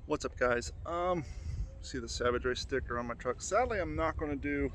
What's up, guys? See the Savage Race sticker on my truck. Sadly, I'm not going to do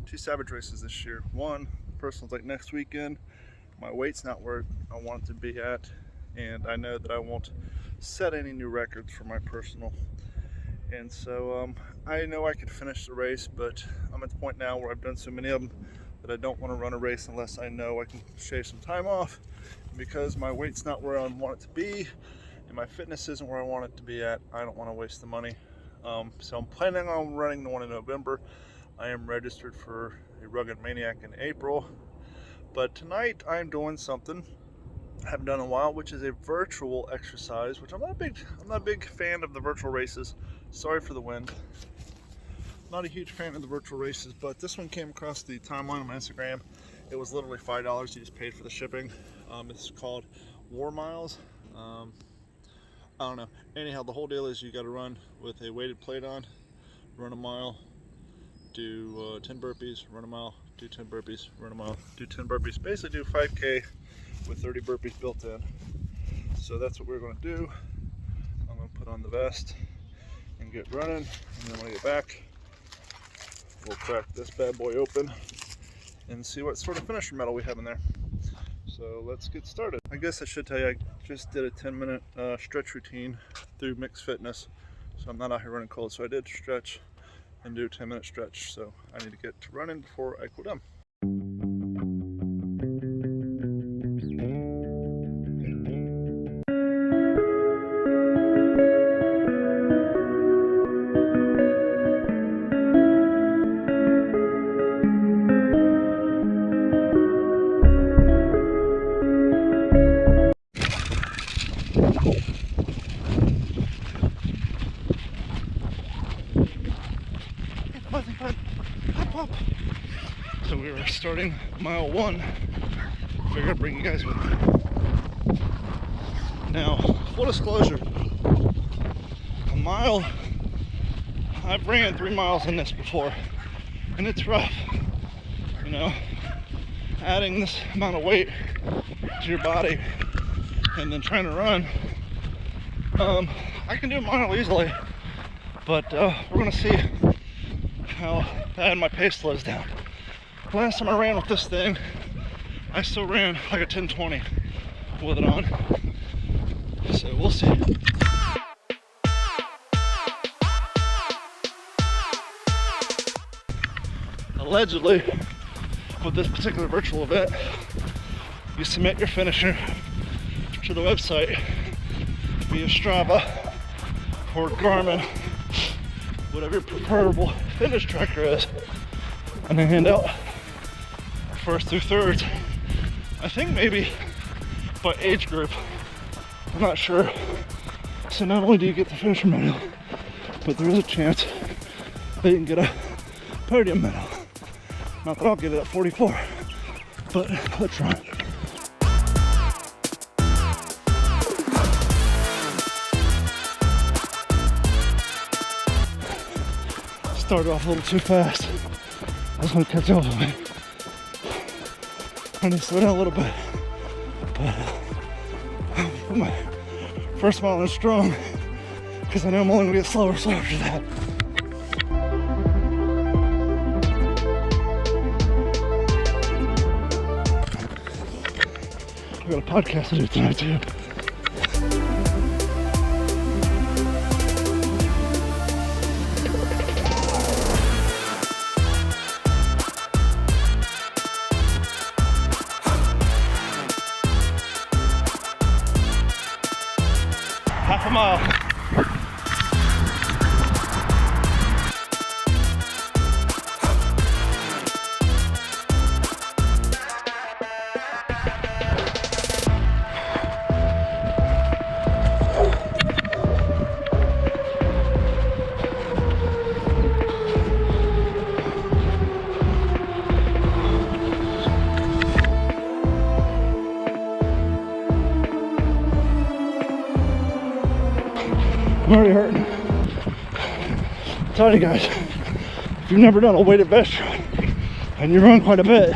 2 Savage Races this year. One, first one's like next weekend. My weight's not where I want it to be at, and I know that I won't set any new records for my personal. And so I know I could finish the race, but I'm at the point now where I've done so many of them that I don't want to run a race unless I know I can shave some time off. And because my weight's not where I want it to be, and my fitness isn't where I want it to be at, I don't want to waste the money. So I'm planning on running the one in November. I am registered for a Rugged Maniac in April. But tonight I'm doing something I haven't done in a while, which is a virtual exercise, which I'm not a big fan of the virtual races. Sorry for the wind. Not a huge fan of the virtual races, but this one came across the timeline on my Instagram. It was literally $5. You just paid for the shipping. It's called War Miles. I don't know. Anyhow, the whole deal is you got to run with a weighted plate on, run a mile, do 10 burpees, run a mile, do 10 burpees, run a mile, do 10 burpees. Basically do 5K with 30 burpees built in. So that's what we're going to do. I'm going to put on the vest and get running, and then when I get back, we'll crack this bad boy open and see what sort of finisher medal we have in there. So let's get started. I guess I should tell you, I just did a 10-minute stretch routine through Mixed Fitness. So I'm not out here running cold. So I did stretch and do a 10-minute stretch. So I need to get to running before I cool down. So we were starting mile 1. Figured I'd bring you guys with me. Now, full disclosure, a mile, I've ran 3 miles in this before, and it's rough. You know, adding this amount of weight to your body and then trying to run. I can do a mile easily, but we're gonna see how bad my pace slows down. Last time I ran with this thing, I still ran like a 10:20 with it on. So we'll see. Allegedly, with this particular virtual event, you submit your finisher to the website via Strava or Garmin, whatever your preferable fitness tracker is, and they hand out first through thirds. I think maybe by age group. I'm not sure. So not only do you get the finisher medal, but there is a chance that you can get a podium medal. Not that I'll get it at 44, but let's run. Started off a little too fast. I was going to catch up with me. I need to slow down a little bit. But put my first mile in strong, because I know I'm only going to get slower after that. I got a podcast to do tonight too. Half a mile. I'm already hurting. I tell you guys, if you've never done a weighted vest run and you run quite a bit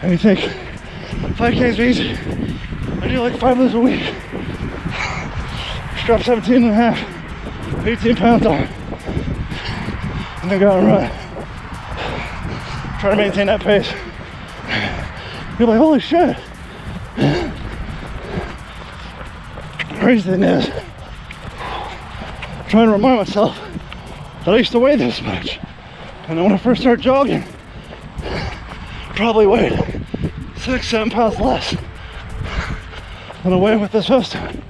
and you think 5K is easy, I do like 5 of those a week. Strap 17 and a half 18 pounds on, and then go and run. Try to maintain that pace. You're like, holy shit. The crazy thing is, I'm trying to remind myself that I used to weigh this much. And then when I first started jogging, probably weighed 6-7 pounds less than I weigh with this vest on.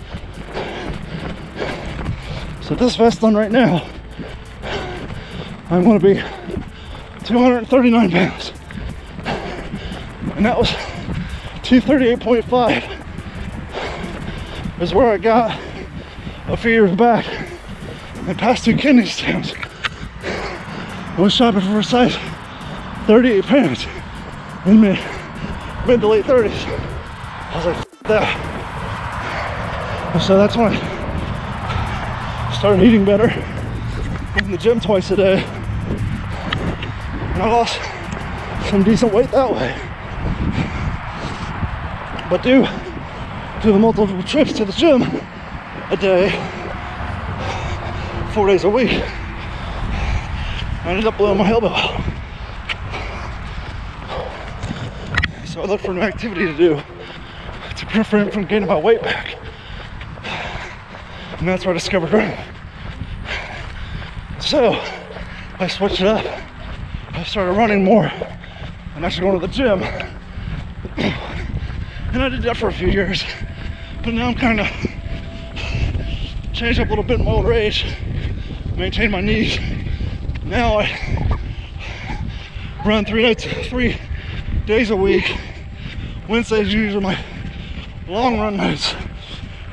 So this vest on right now, I'm going to be 239 pounds. And that was 238.5 is where I got a few years back and past 2 kidney stones. I was shopping for a size 38 pounds in mid to late 30s. I was like, F that. And so that's when I started eating better, going to the gym twice a day, and I lost some decent weight that way. But due to the multiple trips to the gym a day, 4 days a week, I ended up blowing my elbow out. So I looked for an activity to do to prevent from gaining my weight back. And that's where I discovered running. So I switched it up. I started running more and actually going to the gym. And I did that for a few years. But now I'm kind of changed up a little bit in my older age, maintained my knees. Now I run 3 days a week. Wednesdays are usually my long run nights,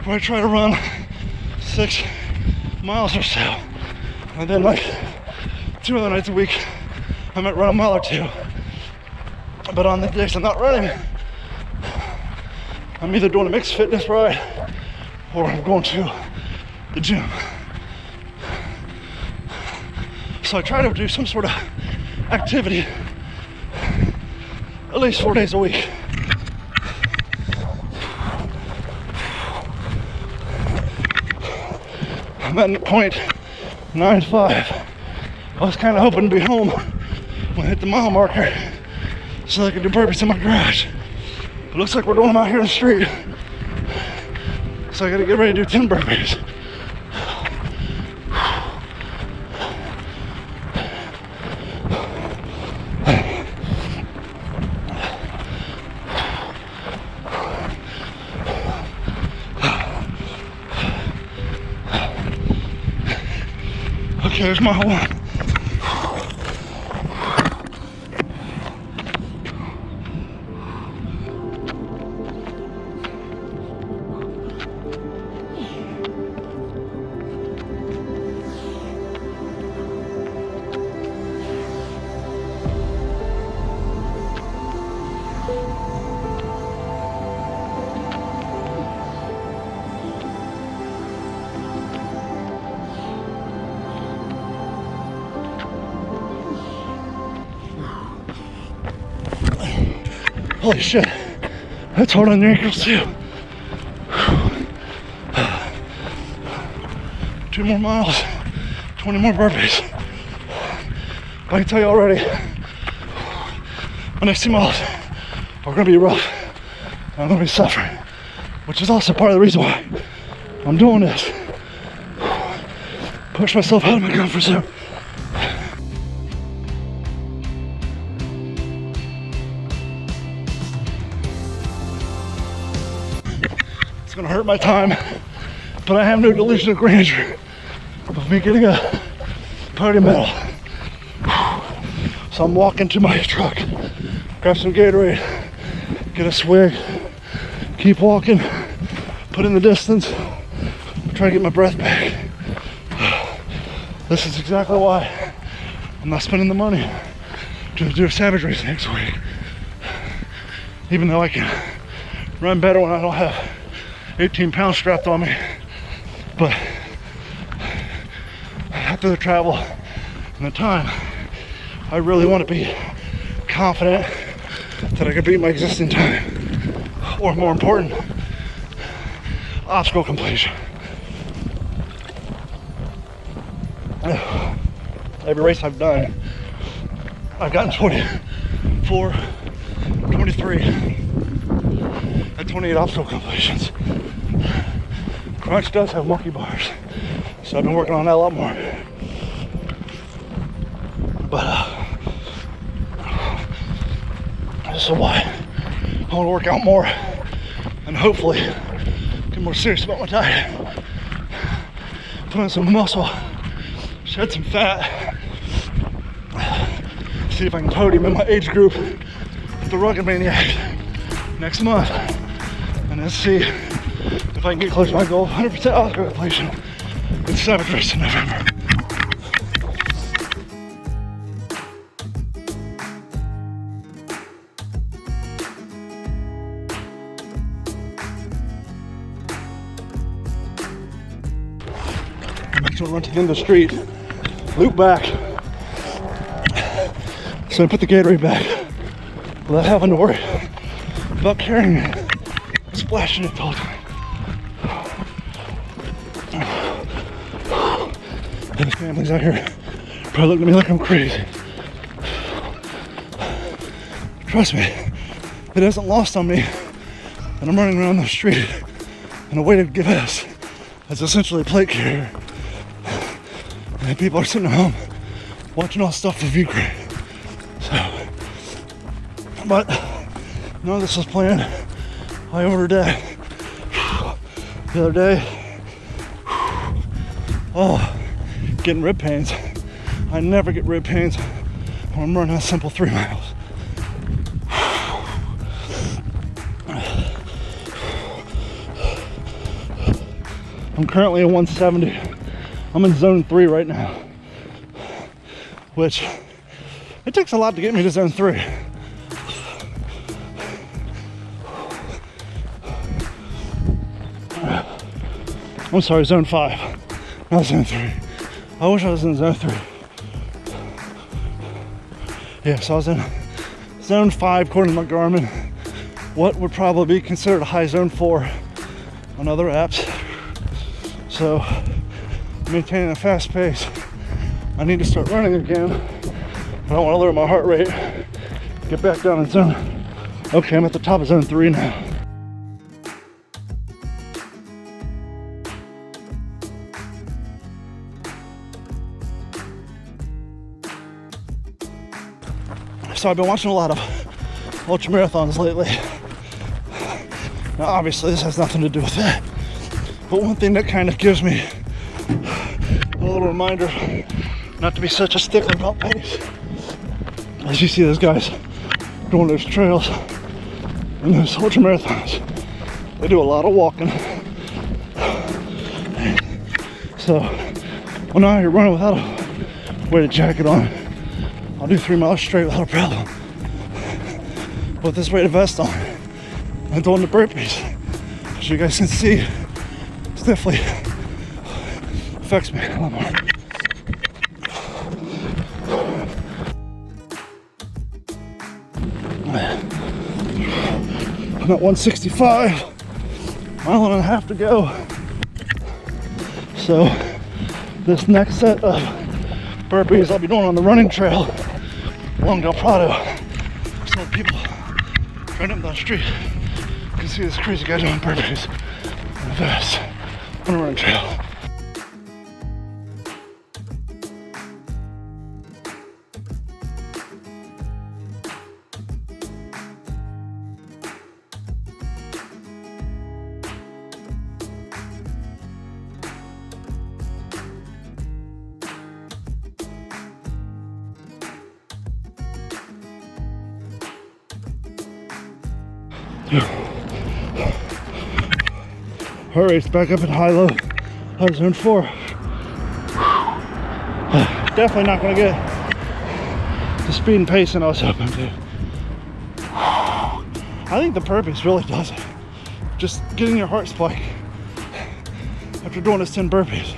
where I try to run 6 miles or so. And then like 2 other nights a week, I might run a mile or 2. But on the days I'm not running, I'm either doing a mixed fitness ride or I'm going to the gym. So I try to do some sort of activity at least 4 days a week. I'm at point 95. I was kind of hoping to be home when I hit the mile marker so I could do burpees in my garage. It looks like we're doing them out here in the street. So I gotta get ready to do 10 burpees. Okay, there's my one. Holy shit, that's hard on your ankles too. 2 more miles, 20 more burpees. I can tell you already, the next 2 miles are gonna be rough. I'm gonna be suffering, which is also part of the reason why I'm doing this. Push myself out of my comfort zone. It's gonna hurt my time, but I have no delusion of grandeur of me getting a party medal. So I'm walking to my truck, grab some Gatorade, get a swig, keep walking, put in the distance, try to get my breath back. This is exactly why I'm not spending the money to do a Savage race next week. Even though I can run better when I don't have 18 pounds strapped on me, but after the travel and the time, I really want to be confident that I can beat my existing time, or more important, obstacle completion. Every race I've done, I've gotten 24, 23, and 28 obstacle completions. Crunch does have monkey bars, so I've been working on that a lot more. But this is why I want to work out more and hopefully get more serious about my diet. Put on some muscle, shed some fat, see if I can podium in my age group with the Rugged Maniac next month, and then see if I can get close to my goal of 100% obstacle completion in Savage Race in November. I'm actually gonna run to the end of the street, loop back, so I put the Gatorade back without having to worry about carrying it, splashing it the whole time. And the families out here probably looking at me like I'm crazy. Trust me, it hasn't lost on me that I'm running around the street in a weighted vest as essentially a plate carrier. And people are sitting at home watching all stuff for view crate. So, but none of this was planned. I ordered that the other day. Oh, getting rib pains. I never get rib pains when I'm running a simple 3 miles. I'm currently at 170. I'm in zone 3 right now, which it takes a lot to get me to zone 3. I'm sorry, zone 5, not zone 3. I wish I was in zone 3. Yeah, so I was in zone 5 according to my Garmin. What would probably be considered a high zone 4 on other apps. So, maintaining a fast pace. I need to start running again. I don't want to lower my heart rate. Get back down in zone. Okay, I'm at the top of zone 3 now. So I've been watching a lot of ultra marathons lately. Now obviously this has nothing to do with that. But one thing that kind of gives me a little reminder not to be such a stickler about pace. As you see those guys doing those trails and those ultra marathons, they do a lot of walking. So when I'm here running without a weighted jacket on, I'll do 3 miles straight without a problem. With this weighted vest on and doing the burpees, as you guys can see, it definitely affects me a lot more. I'm at 165, mile and a half to go. So this next set of burpees I'll be doing on the running trail along Del Prado. So people running up the street can see this crazy guy doing burpees in a vest on a running trail. Heart rate's back up at high zone 4. Definitely not going to get the speed and pace that I was hoping to. I think the purpose really does it. Just getting your heart spike after doing this 10 burpees.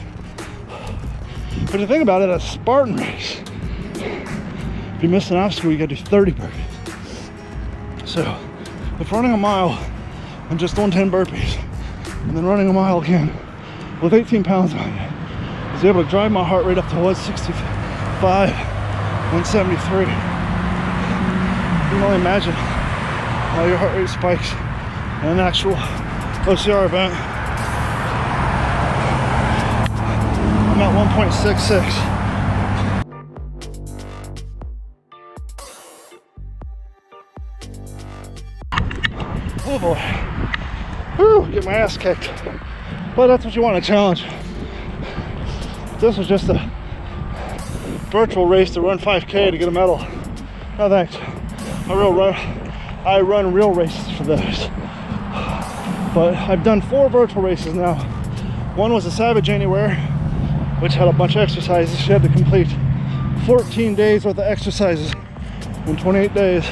But the thing about it, a Spartan race, if you miss an obstacle, you got to do 30 burpees. So if running a mile and just doing 10 burpees, and then running a mile again with 18 pounds on you is was able to drive my heart rate up to 165, 173. You can only imagine how your heart rate spikes in an actual OCR event. I'm at 1.66. Oh boy. Whew, get my ass kicked. But that's what you want, a challenge. This was just a virtual race to run 5K to get a medal. No thanks. I run real races for those. But I've done 4 virtual races now. One was a Savage Anywhere, which had a bunch of exercises. She had to complete 14 days worth of exercises in 28 days.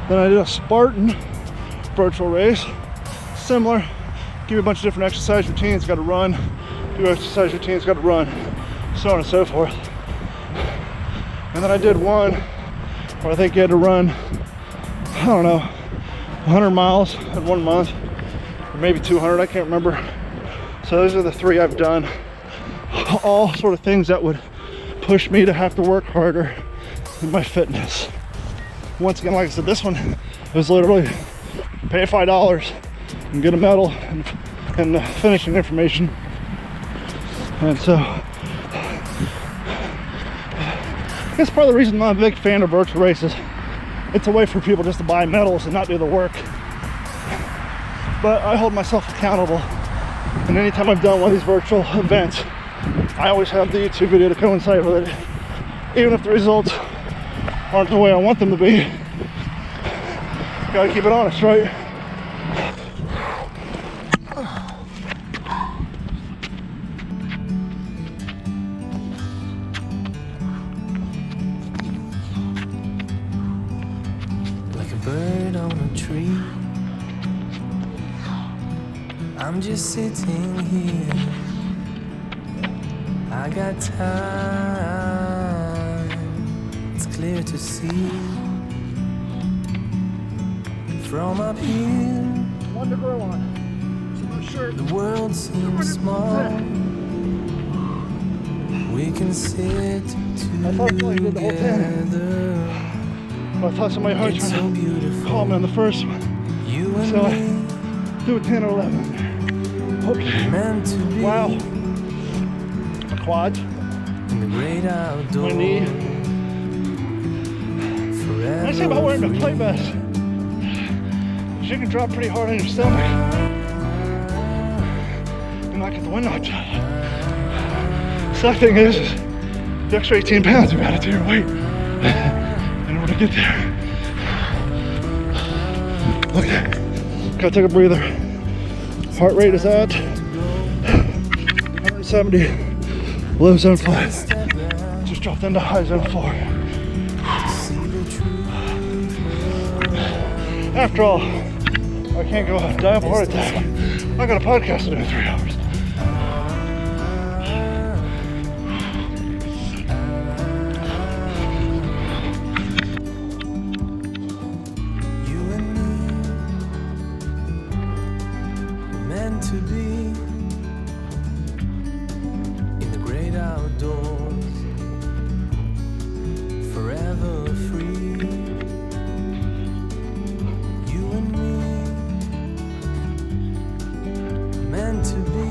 Then I did a Spartan virtual race. Similar, give you a bunch of different exercise routines, got to run. Do exercise routines, got to run. So on and so forth. And then I did one where I think you had to run, I don't know, 100 miles in 1 month, or maybe 200, I can't remember. So those are the 3 I've done. All sort of things that would push me to have to work harder in my fitness. Once again, like I said, this one was literally pay $5 and get a medal and finishing information. And so I guess part of the reason I'm a big fan of virtual races, it's a way for people just to buy medals and not do the work. But I hold myself accountable, and anytime I've done one of these virtual events, I always have the YouTube video to coincide with it. Even if the results aren't the way I want them to be, gotta keep it honest, right? Like a bird on a tree, I'm just sitting here. I got time, it's clear to see. From up here, the world seems small. We can sit together. I thought somebody heard It's so beautiful. call me on the first one. You and So I me, do a 10 or 11. Okay. meant to be. Wow. My quads, In the great outdoors. my knee. Forever I say about wearing a free. play vest. You can drop pretty hard on your stomach and not get the wind knocked out. Sad thing is the extra 18 pounds you've added to your weight in order to get there. Okay, gotta take a breather. Heart rate is at 170, low zone 5. Just dropped into high zone 4. After all, I can't go die of a heart attack. I got a podcast to do in 3 hours. You and me, meant to be in the great outdoors, forever free. You and me, meant to be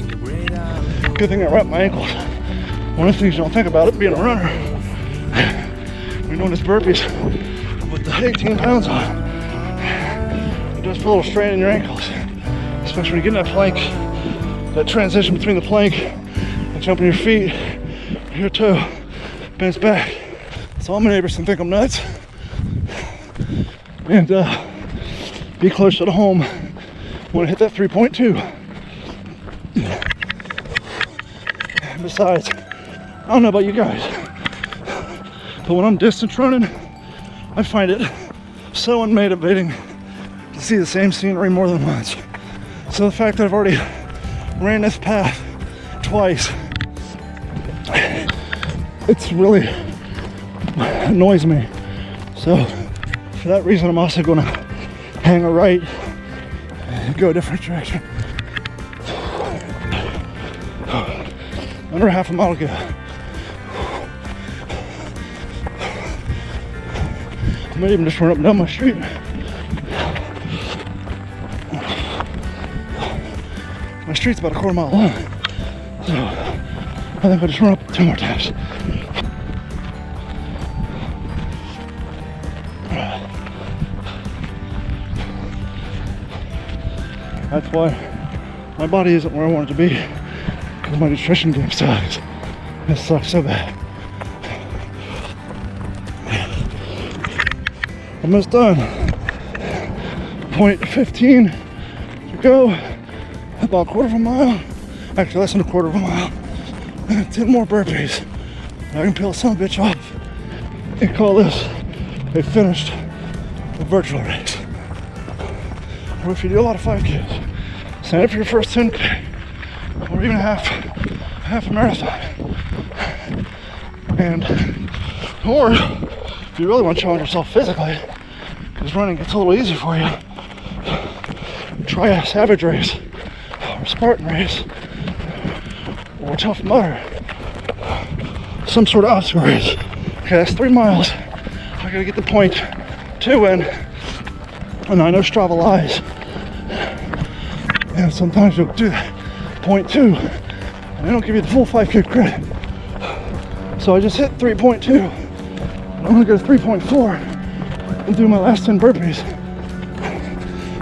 in the great outdoors. Good thing I wrapped my ankles. One of the things you don't think about it being a runner, when you're doing this burpees with the 18 pounds on, it does put a little strain in your ankles, especially when you get in that plank, that transition between the plank and jumping your feet, your toe bends back. So all my neighbors can think I'm nuts and be closer to home when I hit that 3.2. And besides, I don't know about you guys, but when I'm distance running, I find it so unmotivating to see the same scenery more than once. So the fact that I've already ran this path twice, it's really annoys me. So for that reason, I'm also gonna hang a right and go a different direction. Under half a mile to go. I might even just run up and down my street. My street's about a quarter mile long, so I think I'll just run up 2 more times. That's why my body isn't where I want it to be, because my nutrition game sucks. It sucks so bad. Almost done. 0.15 to go. About a quarter of a mile. Actually, less than a quarter of a mile. 10 more burpees. I can peel some bitch off and call this a finished virtual race. Or if you do a lot of 5Ks, sign up for your first 10K or even half a marathon. And or if you really want to challenge yourself physically, because running gets a little easy for you, try a Savage race or a Spartan race or a Tough Mudder, some sort of obstacle race. Okay, that's 3 miles. I gotta get the point 2 in, and I know Strava lies, and sometimes you'll do that point 2 and they don't give you the full 5K credit. So I just hit 3.2. I'm gonna go to 3.4 and do my last 10 burpees,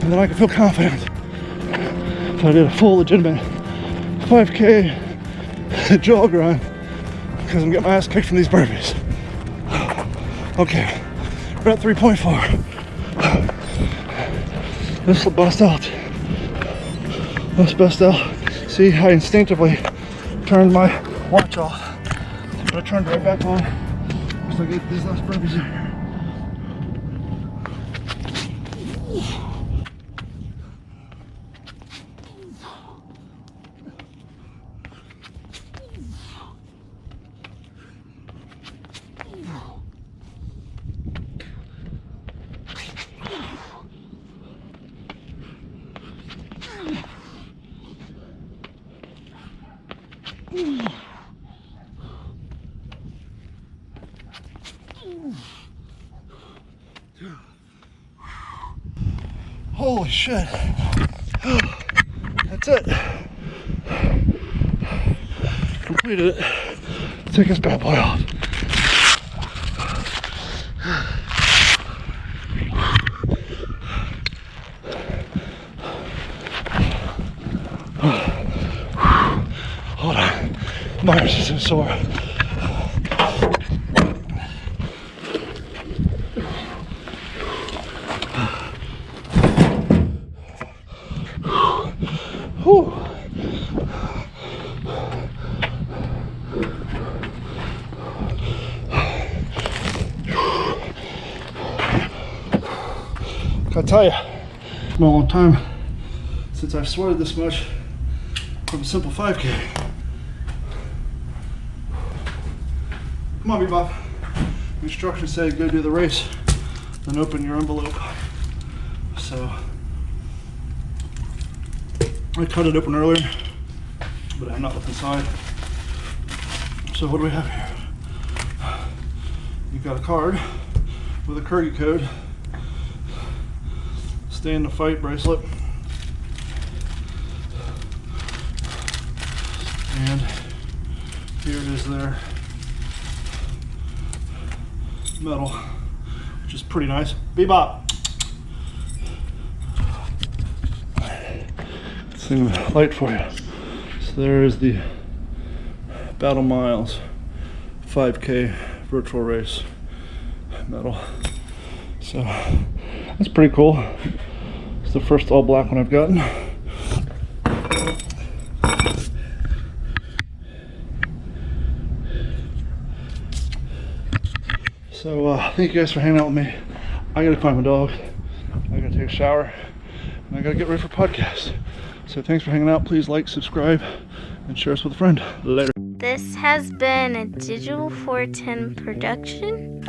and then I can feel confident that I did a full legitimate 5K jog run, because I'm getting my ass kicked from these burpees. Okay, we're at 3.4. This will bust out. Let's bust out. See, I instinctively turned my watch off, but I turned it right back on. So I get these last burpees in here. Holy shit. That's it. Completed it. Take this bad boy off. Hold on. My arms are so sore. Whew. I tell you, it's been a long time since I've sweated this much from a simple 5K. Come on, Bebop. Instructions say go do the race, then open your envelope. So I cut it open earlier, but I'm not looking inside. So what do we have here? You've got a card with a Kurgi code, Stay in the Fight bracelet, and here it is there, medal, which is pretty nice. Bebop. Thing of light for you. So there is the Battle Miles 5K virtual race medal. So that's pretty cool. It's the first all black one I've gotten. So thank you guys for hanging out with me. I gotta find my dog. I gotta take a shower. And I gotta get ready for podcast. So thanks for hanging out. Please like, subscribe, and share us with a friend. Later. This has been a Digital 410 production.